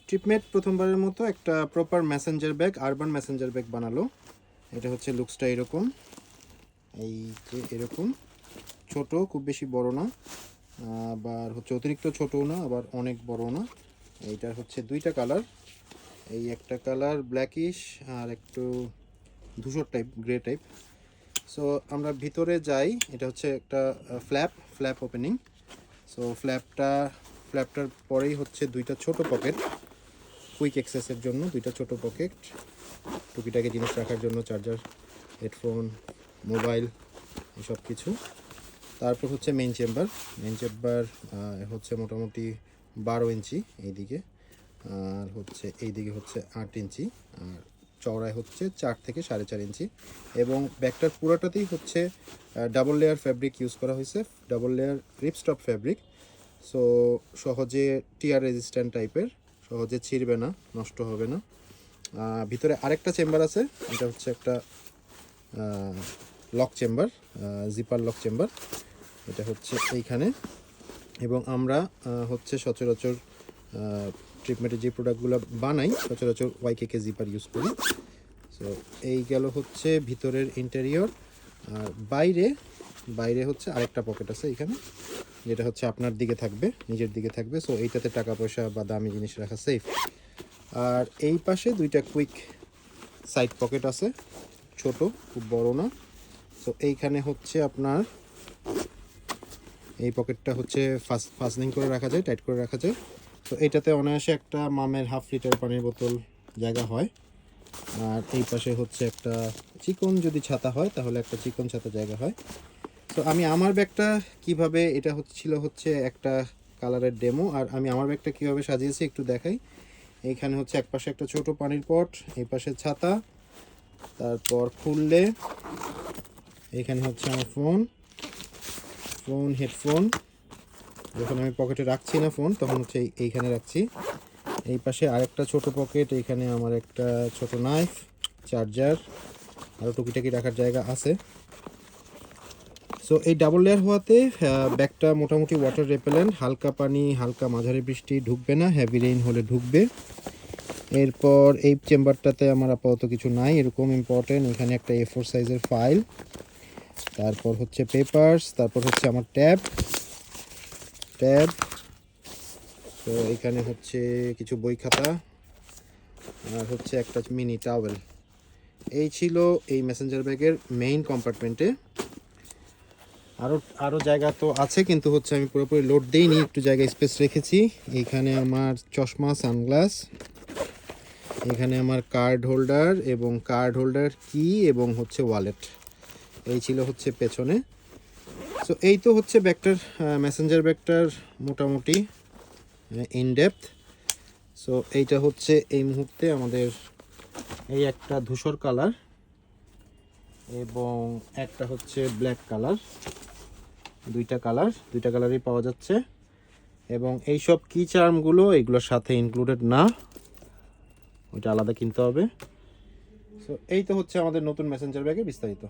ট্রিপমেট প্রথমবারের মতো একটা proper Messenger bag, urban Messenger bag বানালো। এটা হচ্ছে লুকসটা এরকম, এই যে এরকম ছোট, খুব বেশি বড় না, আবার হচ্ছে অতিরিক্ত ছোটও না, আবার অনেক বড় না। এইটার হচ্ছে দুইটা কালার, এই একটা কালার ব্ল্যাকিশ আর একটু ধূসর টাইপ, গ্রে টাইপ। সো আমরা ভিতরে যাই। এটা হচ্ছে একটা ফ্ল্যাপ ওপেনিং। সো ফ্ল্যাপটার পরেই হচ্ছে দুইটা ছোট পকেট, কুইক অ্যাক্সেসের জন্য দুইটা ছোট পকেট, টুকিটাকি জিনিস রাখার জন্য, চার্জার, হেডফোন, মোবাইল, এসব কিছু। তারপর হচ্ছে মেইন চেম্বার হচ্ছে মোটামুটি 12 ইঞ্চি এইদিকে, আর হচ্ছে এইদিকে হচ্ছে 8 ইঞ্চি, আর চওড়ায় হচ্ছে 4 থেকে 4.5 ইঞ্চি। এবং ব্যাগটার পুরোটাতেই হচ্ছে ডাবল লেয়ার ফ্যাব্রিক ইউজ করা হয়েছে, ডাবল লেয়ার রিপস্টপ ফ্যাব্রিক। সো সহজে টিয়ার রেজিস্ট্যান্ট টাইপের, সহজে ছিঁড়বে না, নষ্ট হবে না। ভিতরে আরেকটা চেম্বার আছে, এটা হচ্ছে একটা lock chamber, zipper lock chamber, এটা হচ্ছে এইখানে। এবং আমরা হচ্ছে সচরাচর ট্রিপমেটের যে প্রোডাক্টগুলো বানাই সচরাচর ওয়াইকেকে জিপার ইউজ করি। সো এই গেল হচ্ছে ভিতরের ইন্টেরিয়র। আর বাইরে হচ্ছে আরেকটা পকেট আছে এখানে, যেটা হচ্ছে আপনার দিকে থাকবে, নিজের দিকে থাকবে। সো এইটাতে টাকা পয়সা বা দামি জিনিস রাখা সেফ। আর এই পাশে দুইটা কুইক সাইড পকেট আছে, ছোট, খুব বড় না। সো এইখানে হচ্ছে আপনার এই পকেটটা হচ্ছে ফাস্টনিং করে রাখা যায়, টাইট করে রাখা যায়। তো এইটাতে অনায়াসে একটা মামের 1/2 লিটার পানির বোতল জায়গা হয়। আর এই পাশে হচ্ছে একটা চিকন, যদি ছাতা হয় তাহলে একটা চিকন ছাতা জায়গা হয়। তো আমি আমার ব্যাগটা কিভাবে, এটা হচ্ছে একটা কালারের ডেমো, আর আমি আমার ব্যাগটা কিভাবে সাজিয়েছি একটু দেখাই। এইখানে হচ্ছে এক পাশে একটা ছোট পানির পট, এই পাশে ছাতা, তারপর খুললে এইখানে হচ্ছে আমার ফোন, হেডফোন। যখন আমি পকেটে রাখছি না ফোন, তখন হচ্ছে এইখানে রাখছি। এই পাশে আরেকটা ছোট পকেট, এইখানে আমার একটা ছোট নাইফ, চার্জার, আরও টুকিটাকি রাখার জায়গা আছে। সো এই ডাবল লেয়ার হওয়াতে ব্যাগটা মোটামুটি ওয়াটার রেপেলেন্ট, হালকা পানি, হালকা মাঝারি বৃষ্টি ঢুকবে না, হেভি রেইন হলে ঢুকবে। এরপর এই চেম্বারটাতে আমার আপাতত কিছু নাই এরকম ইম্পর্টেন্ট। এখানে একটা A4 সাইজের ফাইল, তারপর হচ্ছে পেপারস, তারপর হচ্ছে আমার ট্যাব। তো এখানে হচ্ছে কিছু বই খাতা, আর হচ্ছে একটা মিনি টাওয়েল। এই ছিল এই মেসেঞ্জার ব্যাগের মেইন কম্পার্টমেন্টে। আরও জায়গা তো আছে, কিন্তু হচ্ছে আমি পুরোপুরি লোড দিইনি, একটু জায়গা স্পেস রেখেছি। এখানে আমার চশমা, সানগ্লাস, এখানে আমার কার্ড হোল্ডার কি এবং হচ্ছে ওয়ালেট। এই ছিল হচ্ছে পেছনে। সো এই তো হচ্ছে ব্যাগটার, মেসেঞ্জার ব্যাগটার মোটামুটি ইনডেপথ। সো এইটা হচ্ছে এই মুহূর্তে আমাদের এই একটা ধূসর কালার এবং একটা হচ্ছে ব্ল্যাক কালার, দুইটা কালারই পাওয়া যাচ্ছে। এবং এইসব কি চার্মগুলো এগুলোর সাথে ইনক্লুডেড না, ওইটা আলাদা কিনতে হবে। সো এই তো হচ্ছে আমাদের নতুন মেসেঞ্জার ব্যাগের বিস্তারিত।